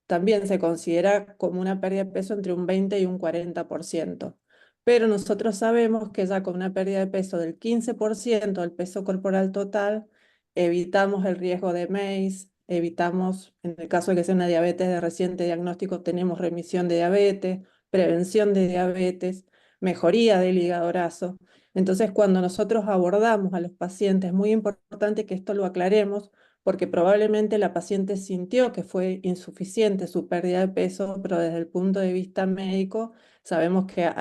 también se considera como una pérdida de peso entre un 20 y un 40%. Pero nosotros sabemos que ya con una pérdida de peso del 15% del peso corporal total, evitamos el riesgo de MACE, evitamos, en el caso de que sea una diabetes de reciente diagnóstico, tenemos remisión de diabetes, prevención de diabetes, mejoría del hígado graso. Entonces, cuando nosotros abordamos a los pacientes, es muy importante que esto lo aclaremos, porque probablemente la paciente sintió que fue insuficiente su pérdida de peso, pero desde el punto de vista médico sabemos que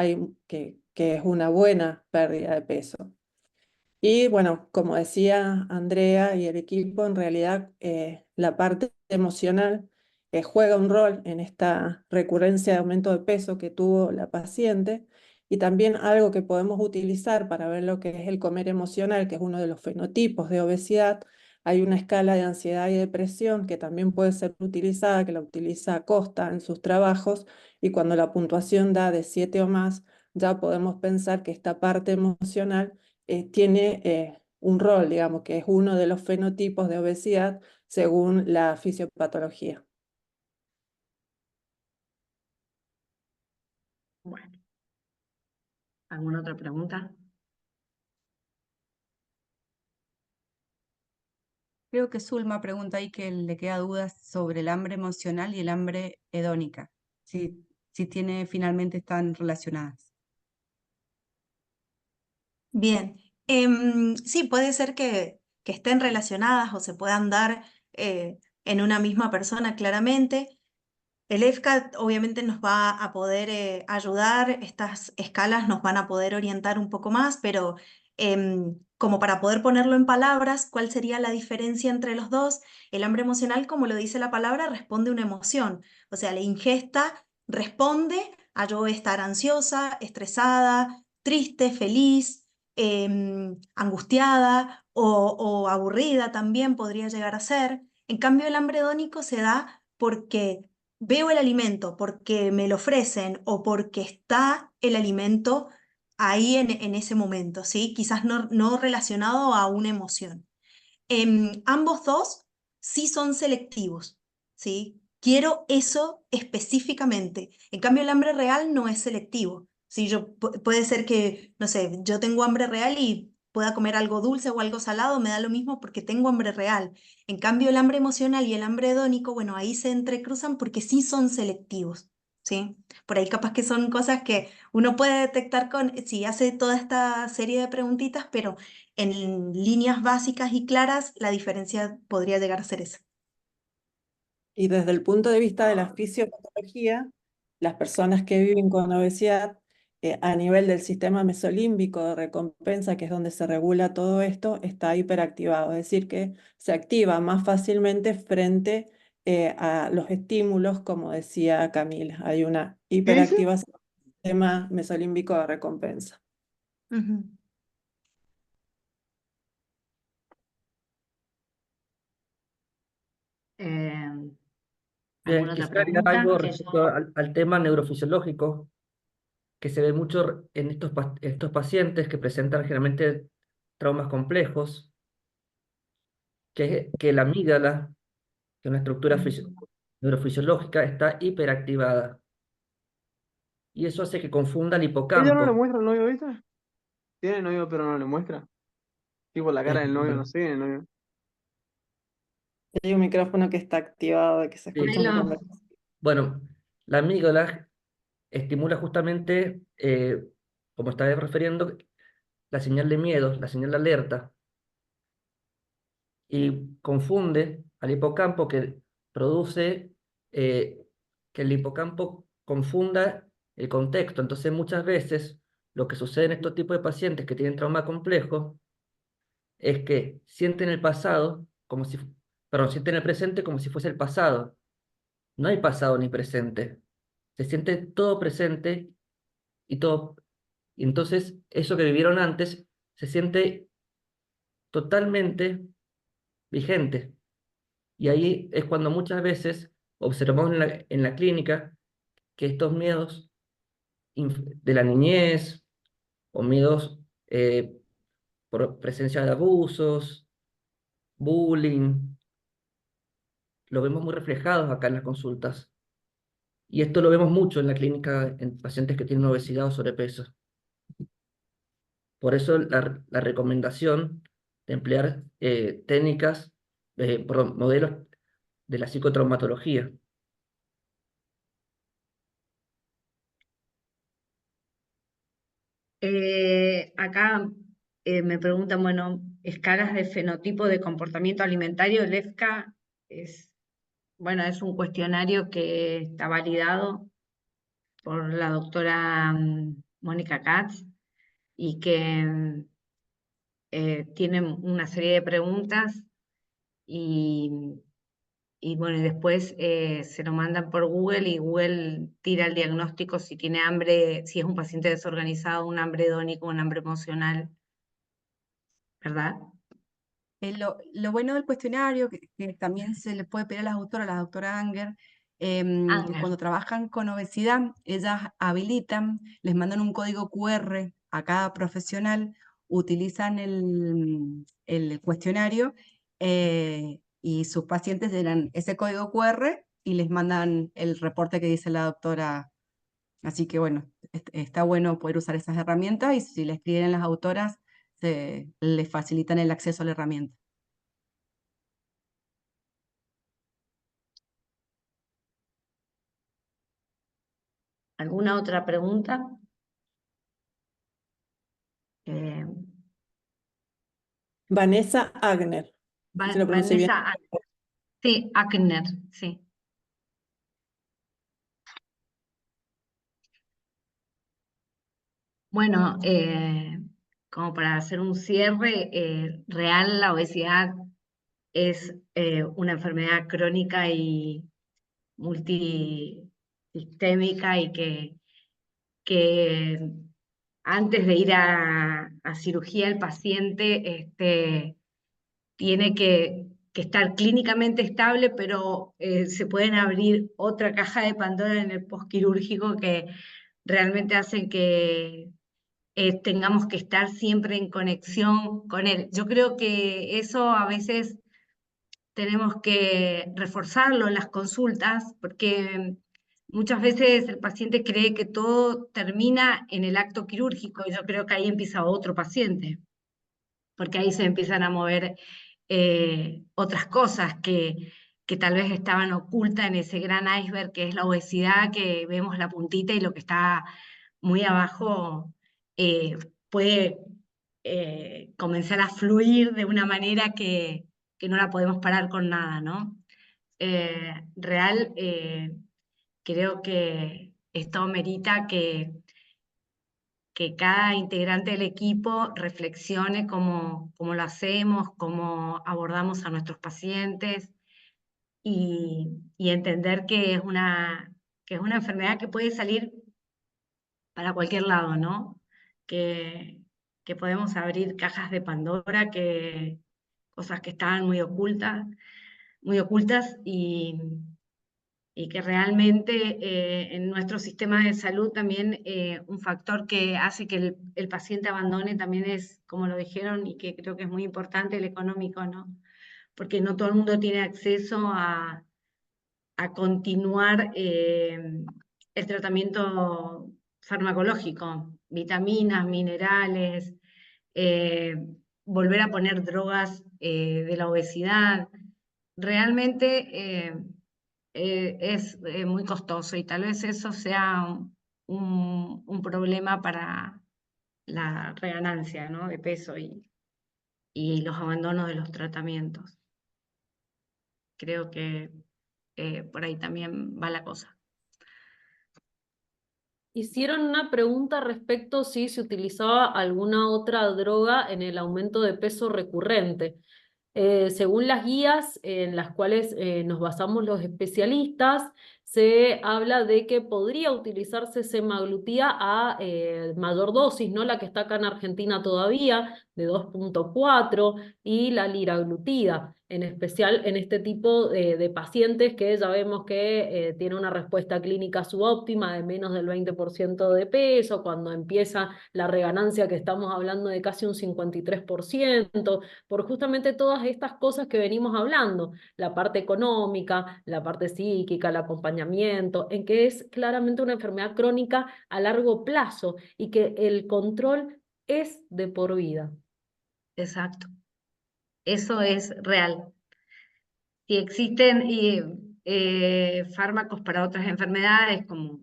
es una buena pérdida de peso. Y bueno, como decía Andrea y el equipo, en realidad la parte emocional juega un rol en esta recurrencia de aumento de peso que tuvo la paciente, y también algo que podemos utilizar para ver lo que es el comer emocional, que es uno de los fenotipos de obesidad. Hay una escala de ansiedad y depresión que también puede ser utilizada, que la utiliza Costa en sus trabajos, y cuando la puntuación da de 7 o más, ya podemos pensar que esta parte emocional tiene un rol, digamos, que es uno de los fenotipos de obesidad según la fisiopatología. Bueno, ¿alguna otra pregunta? Creo que Zulma pregunta ahí que le queda dudas sobre el hambre emocional y el hambre hedónica, si finalmente están relacionadas. Bien, sí, puede ser que estén relacionadas o se puedan dar en una misma persona claramente. El EFCAT obviamente nos va a poder ayudar, estas escalas nos van a poder orientar un poco más, pero como para poder ponerlo en palabras, ¿cuál sería la diferencia entre los dos? El hambre emocional, como lo dice la palabra, responde a una emoción, o sea, la ingesta responde a yo estar ansiosa, estresada, triste, feliz, angustiada o aburrida también podría llegar a ser. En cambio, el hambre hedónico se da porque veo el alimento, porque me lo ofrecen o porque está el alimento ahí en ese momento, ¿sí? Quizás no relacionado a una emoción. Ambos dos sí son selectivos, ¿sí? Quiero eso específicamente. En cambio, el hambre real no es selectivo. ¿Sí? Puede ser que, no sé, yo tengo hambre real y pueda comer algo dulce o algo salado, me da lo mismo porque tengo hambre real. En cambio, el hambre emocional y el hambre hedónico, bueno, ahí se entrecruzan porque sí son selectivos, ¿sí? Por ahí capaz que son cosas que uno puede detectar si hace toda esta serie de preguntitas, pero en líneas básicas y claras, la diferencia podría llegar a ser esa. Y desde el punto de vista de la fisiopatología, las personas que viven con obesidad, a nivel del sistema mesolímbico de recompensa, que es donde se regula todo esto, está hiperactivado, es decir, que se activa más fácilmente frente a los estímulos, como decía Camila. Hay una hiperactivación del sistema mesolímbico de recompensa. Ujú. ¿Alguna Bien, otra quisiera agregar pregunta? algo Que respecto yo... al tema neurofisiológico, que se ve mucho en estos pacientes que presentan generalmente traumas complejos, que la amígdala, que es una estructura neurofisiológica, está hiperactivada. Y eso hace que confunda el Ella no le hipocampo. muestra al novio, ¿viste? Tiene novio, pero no le muestra. Tipo, la cara del novio no sigue el novio. Hay un micrófono que está activado, de que se Sí. escucha una conversación. Bueno, la amígdala estimula justamente, como estaba refiriendo, la señal de miedo, la señal de alerta. y confunde al hipocampo que produce que el hipocampo confunda el contexto. Entonces muchas veces lo que sucede en estos tipos de pacientes que tienen trauma complejo es que sienten el pasado como si, perdón, sienten el presente como si fuese el pasado. No hay pasado ni presente. Se siente todo presente y todo. Y entonces eso que vivieron antes se siente totalmente vigente. Y ahí es cuando muchas veces observamos en la clínica que estos miedos de la niñez o miedos por presencia de abusos, bullying, lo vemos muy reflejados acá en las consultas. Y esto lo vemos mucho en la clínica en pacientes que tienen obesidad o sobrepeso. Por eso la recomendación de emplear técnicas, perdón, modelos de la psicotraumatología. Acá me preguntan, bueno, escalas de fenotipo de comportamiento alimentario. El EFCA es, bueno, es un cuestionario que está validado por la doctora Mónica Katz y que tiene una serie de preguntas y bueno, y después se lo mandan por Google y Google tira el diagnóstico si tiene hambre, si es un paciente desorganizado, un hambre hedónico, un hambre emocional, ¿verdad? Lo bueno del cuestionario, que también se le puede pedir a la doctora Anger, Anger. cuando trabajan con obesidad, ellas habilitan, les mandan un código QR a cada profesional, utilizan el cuestionario y sus pacientes llenan ese código QR y les mandan el reporte que dice la doctora. Así que bueno, está bueno poder usar esas herramientas y si le escriben las autoras, les facilitan el acceso a la herramienta. ¿Alguna otra pregunta? Eh, Vanessa Agner, si lo pronuncie bien. Vanessa, sí, Agner, sí. Bueno, como para hacer un cierre, real, la obesidad es una enfermedad crónica y multisistémica y que antes de ir a cirugía el paciente tiene que estar clínicamente estable, pero se pueden abrir otra caja de Pandora en el postquirúrgico que realmente hacen que tengamos que estar siempre en conexión con él. Yo creo que eso a veces tenemos que reforzarlo en las consultas, porque muchas veces el paciente cree que todo termina en el acto quirúrgico y yo creo que ahí empieza otro paciente, porque ahí se empiezan a mover otras cosas que tal vez estaban ocultas en ese gran iceberg que es la obesidad, que vemos la puntita y lo que está muy abajo puede comenzar a fluir de una manera que no la podemos parar con nada, ¿no? Real, creo que esto merita que cada integrante del equipo reflexione cómo lo hacemos, cómo abordamos a nuestros pacientes y entender que es una enfermedad que puede salir para cualquier lado, ¿no? Que podemos abrir cajas de Pandora, cosas que estaban muy ocultas y que realmente en nuestro sistema de salud también un factor que hace que el paciente abandone también es, como lo dijeron, y que creo que es muy importante, el económico, ¿no? Porque no todo el mundo tiene acceso a continuar el tratamiento farmacológico, vitaminas, minerales, eh, volver a poner drogas de la obesidad. Realmente es muy costoso y tal vez eso sea un problema para la reganancia, ¿no? De peso y los abandonos de los tratamientos. Creo que por ahí también va la cosa. Hicieron una pregunta respecto si se utilizaba alguna otra droga en el aumento de peso recurrente. Según las guías en las cuales nos basamos los especialistas, se habla de que podría utilizarse semaglutida a mayor dosis, no la que está acá en Argentina todavía, de 2,4, y la liraglutida, en especial en este tipo de pacientes que ya vemos que tiene una respuesta clínica subóptima de menos del 20% de peso, cuando empieza la reganancia que estamos hablando de casi un 53%, por justamente todas estas cosas que venimos hablando, la parte económica, la parte psíquica, el acompañamiento, en que es claramente una enfermedad crónica a largo plazo y que el control es de por vida. Exacto. Eso es real. Si existen fármacos para otras enfermedades como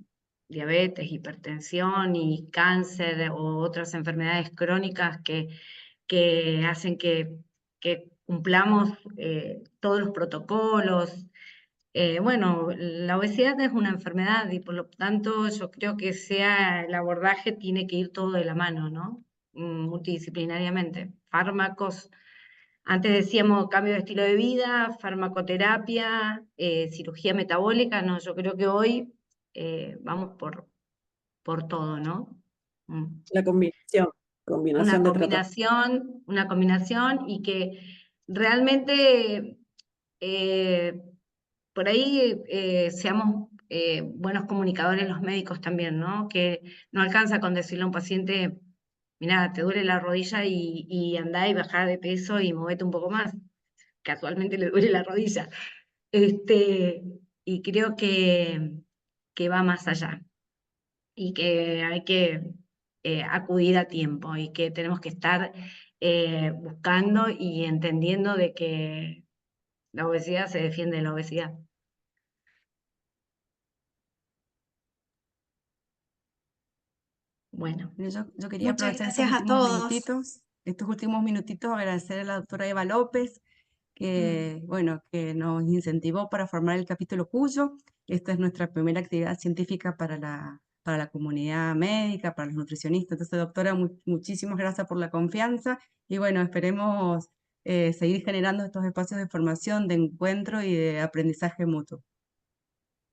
diabetes, hipertensión y cáncer o otras enfermedades crónicas que hacen que cumplamos todos los protocolos. Bueno, la obesidad es una enfermedad y por lo tanto yo creo que sea el abordaje tiene que ir todo de la mano, ¿no? Multidisciplinariamente. Fármacos, antes decíamos cambio de estilo de vida, farmacoterapia, cirugía metabólica, no, yo creo que hoy vamos por todo, ¿no? La combinación de tratamientos. Una combinación y que realmente por ahí seamos buenos comunicadores los médicos también, ¿no? Que no alcanza con decirle a un paciente, mira, te duele la rodilla y andá y bajá de peso y movete un poco más. Casualmente le duele la rodilla. Y creo que va más allá y que hay que acudir a tiempo y que tenemos que estar buscando y entendiendo de que la obesidad se defiende de la obesidad. Bueno, Yo quería Muchas aprovechar gracias a todos. estos últimos minutitos, agradecer a la doctora Eva López, que, bueno, que nos incentivó para formar el capítulo Cuyo. Esta es nuestra primera actividad científica para la comunidad médica, para los nutricionistas. Entonces, doctora, muchísimas gracias por la confianza y bueno, esperemos seguir generando estos espacios de formación, de encuentro y de aprendizaje mutuo.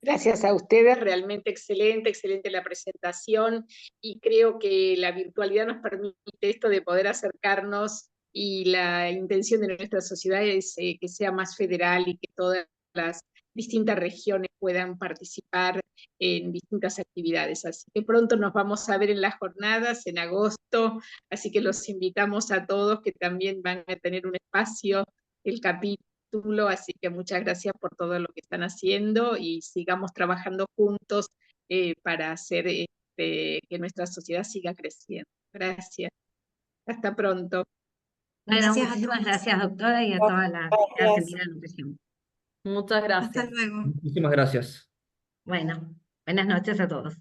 Gracias a ustedes, realmente excelente, excelente la presentación y creo que la virtualidad nos permite esto de poder acercarnos y la intención de nuestra sociedad es que sea más federal y que todas las distintas regiones puedan participar en distintas actividades. Así que pronto nos vamos a ver en las jornadas, en agosto, así que los invitamos a todos que también van a tener un espacio, el capítulo. Así que muchas gracias por todo lo que están haciendo y sigamos trabajando juntos para hacer que nuestra sociedad siga creciendo. Gracias. Hasta pronto. bueno, Gracias a muchísimas todos. gracias, doctora, y a toda la Sociedad Argentina de Nutrición. Muchas Hasta gracias. luego. Muchísimas gracias. Bueno, buenas noches a todos.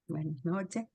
Buenas noches.